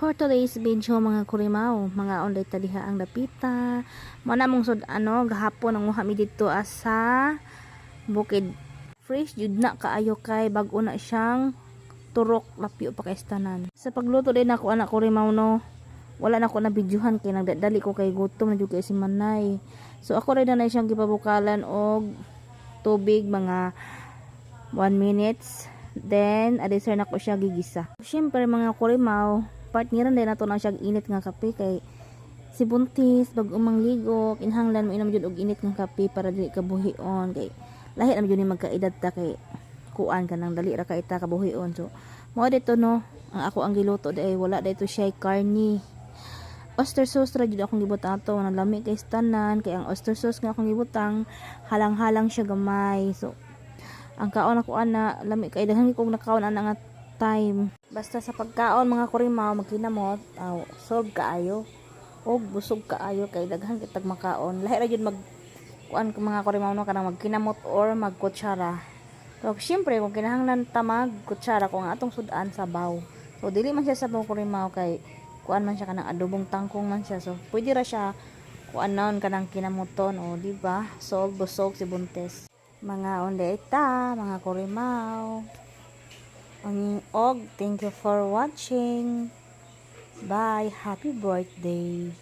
For today's video mga kurimaw, mga onday taliha ang dapita. Mana mong sud gahapon ang muha mi dito asa bukid. Fresh jud na kaayo kay bag-o na siyang turok lapyo pa kay istanan. Sa pagluto din ako anak kurimaw no. Wala na ko na videohan kay nagdadali ko kay gutom na jud kay si Manay. So ako rin na siyang gipabukalan og tubig mga 1 minutes. Then adisar na ko siya gigisa. Syempre mga kurimaw, partneran din nato na siya init nga kape kay si buntis bag umang ligo kinahanglan mo inom jud og init nga kape para dili ka buhion kay lahi na jud ni magkaedad ta kay kuan ka nang dali ra ka ita ka buhion. So mo dito no ang ako ang giluto day wala dito siya karni. Oyster sauce ra jud akong gibutang ato nang lami kay tanan kay ang oyster sauce nga akong gibutang halang-halang siya gamay. So ang kaon ako ana lami kay daghan kog nakaon ana nga time. Basta sa pagkaon mga kurimaw magkinamot solve kaayo og busog kaayo kay daghan kitag makaon. Lahi ra jud mag kuan mga kurimaw no kanang magkinamot or magkutsara. So syempre kung kinahanglan ta magkutsara kung atong sudan sabaw. So dili man siya sabaw kurimaw kay kuan man siya kanang adobong tangkong man siya. So pwede ra siya kuan naon kanang kinamoton o di ba? Solve busog si buntes. Mga onde ta, mga kurimaw. Og thank you for watching. Bye. Happy birthday.